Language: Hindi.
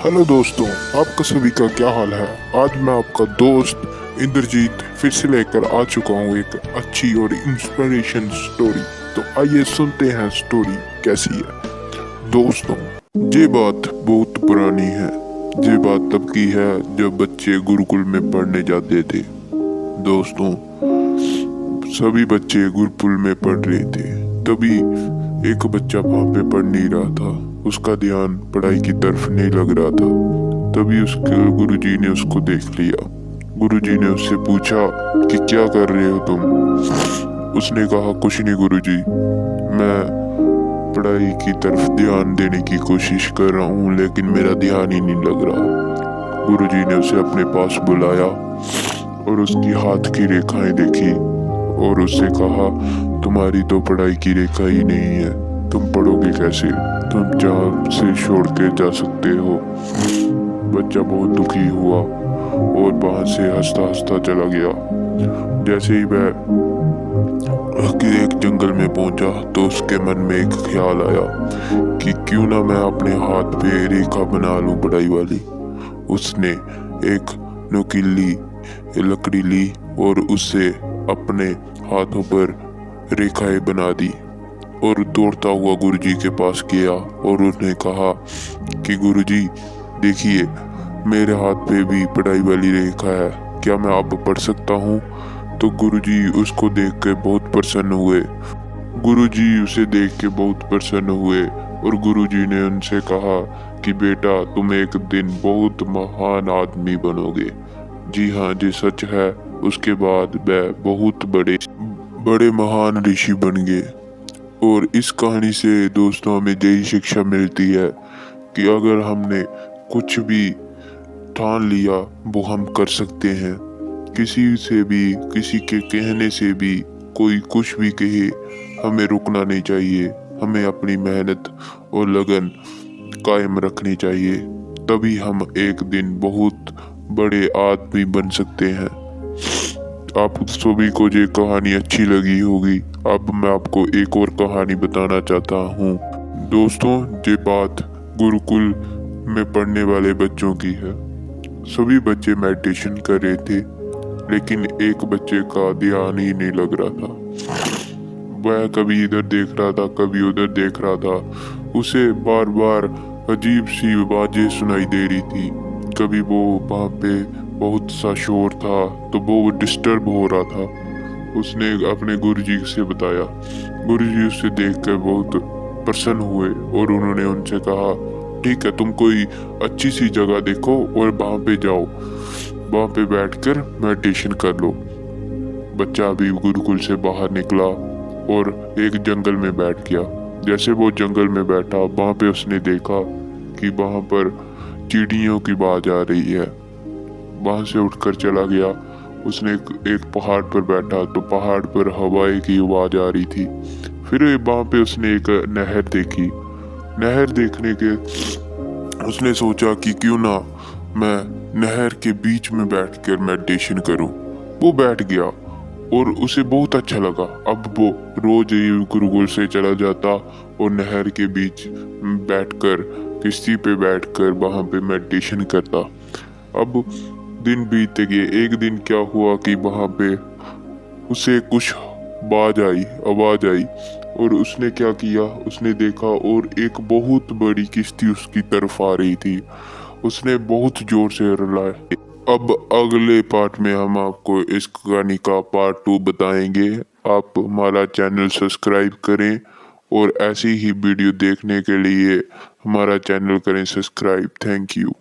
हेलो दोस्तों, आपका सभी का क्या हाल है। आज मैं आपका दोस्त इंद्रजीत फिर से लेकर आ चुका हूँ एक अच्छी और इंस्पिरेशन स्टोरी। तो आइए सुनते हैं स्टोरी कैसी है। दोस्तों, ये बात बहुत पुरानी है। ये बात तब की है जब बच्चे गुरुकुल में पढ़ने जाते थे। दोस्तों, सभी बच्चे गुरुकुल में पढ़ रहे थे। तभी एक बच्चा वहां पे पढ़ नहीं रहा था। उसका ध्यान पढ़ाई की तरफ नहीं लग रहा था। तभी उसके गुरुजी ने उसको देख लिया। गुरुजी ने उससे पूछा कि क्या कर रहे हो तुम। उसने कहा, कुछ नहीं गुरुजी, मैं पढ़ाई की तरफ ध्यान देने की कोशिश कर रहा हूँ, लेकिन मेरा ध्यान ही नहीं लग रहा। गुरुजी ने उसे अपने पास बुलाया और उसकी हाथ की रेखाएं देखी और उससे कहा, तुम्हारी तो पढ़ाई की रेखा ही नहीं है, तुम पढ़ोगे कैसे, तुम जहाँ से छोड़ के जा सकते हो। बच्चा बहुत दुखी हुआ और वहां से हंसता हंसता चला गया। जैसे ही वह एक जंगल में पहुंचा तो उसके मन में एक ख्याल आया कि क्यों ना मैं अपने हाथ पे रेखा बना लूं पढ़ाई वाली। उसने एक नुकीली लकड़ी ली और उससे अपने हाथों पर रेखाएं बना दी और दौड़ता हुआ गुरुजी के पास गया और उसने कहा कि गुरुजी देखिए, मेरे हाथ पे भी पढ़ाई वाली रेखा है, क्या मैं आप पढ़ सकता हूँ। तो गुरुजी उसको देख के बहुत प्रसन्न हुए। गुरुजी उसे देख के बहुत प्रसन्न हुए और गुरुजी ने उनसे कहा कि बेटा, तुम एक दिन बहुत महान आदमी बनोगे। जी हाँ, जी सच है। उसके बाद वह बहुत बड़े बड़े महान ऋषि बन गए। और इस कहानी से दोस्तों हमें यही शिक्षा मिलती है कि अगर हमने कुछ भी ठान लिया वो हम कर सकते हैं। किसी से भी, किसी के कहने से भी, कोई कुछ भी कहे, हमें रुकना नहीं चाहिए। हमें अपनी मेहनत और लगन कायम रखनी चाहिए, तभी हम एक दिन बहुत बड़े आदमी बन सकते हैं। आप सभी को ये कहानी अच्छी लगी होगी। अब मैं आपको एक और कहानी बताना चाहता हूँ। दोस्तों, ये बात गुरुकुल में पढ़ने वाले बच्चों की है। सभी बच्चे मेडिटेशन कर रहे थे, लेकिन एक बच्चे का ध्यान ही नहीं लग रहा था। वह कभी इधर देख रहा था, कभी उधर देख रहा था। उसे बार बार अजीब सी आवाजें सुनाई दे रही थी। कभी वो वहां पे बहुत सा शोर था तो वो डिस्टर्ब हो रहा था। उसने अपने गुरुजी से बताया। गुरुजी उसे देखकर बहुत प्रसन्न हुए और उन्होंने उनसे कहा, ठीक है, तुम कोई अच्छी सी जगह देखो और वहां पे जाओ, वहां पे बैठकर मेडिटेशन कर लो। बच्चा अभी गुरुकुल से बाहर निकला और एक जंगल में बैठ गया। जैसे वो जंगल में बैठा, वहां पे उसने देखा कि वहां पर चिड़ियों की आवाज आ रही है। वहां से उठकर चला गया। उसने एक पहाड़ पर बैठा तो पहाड़ पर हवाएं की आवाज आ रही थी। फिर वहां पे उसने एक नहर देखी। नहर देखने के उसने सोचा कि क्यों ना मैं नहर के बीच में बैठकर मेडिटेशन करूं। वो बैठ गया और उसे बहुत अच्छा लगा। अब वो रोज ही गुरुकुल से चला जाता और नहर के बीच बैठकर, किश्ती पे बैठकर वहां पे मेडिटेशन करता। अब दिन बीत गए। एक दिन क्या हुआ कि वहां पे उसे कुछ आवाज आई और उसने क्या किया, उसने देखा और एक बहुत बड़ी किश्ती उसकी तरफ आ रही थी। उसने बहुत जोर से रुलाया। अब अगले पार्ट में हम आपको इस कहानी का पार्ट 2 बताएंगे। आप हमारा चैनल सब्सक्राइब करें और ऐसी ही वीडियो देखने के लिए हमारा चैनल करें सब्सक्राइब। Thank you.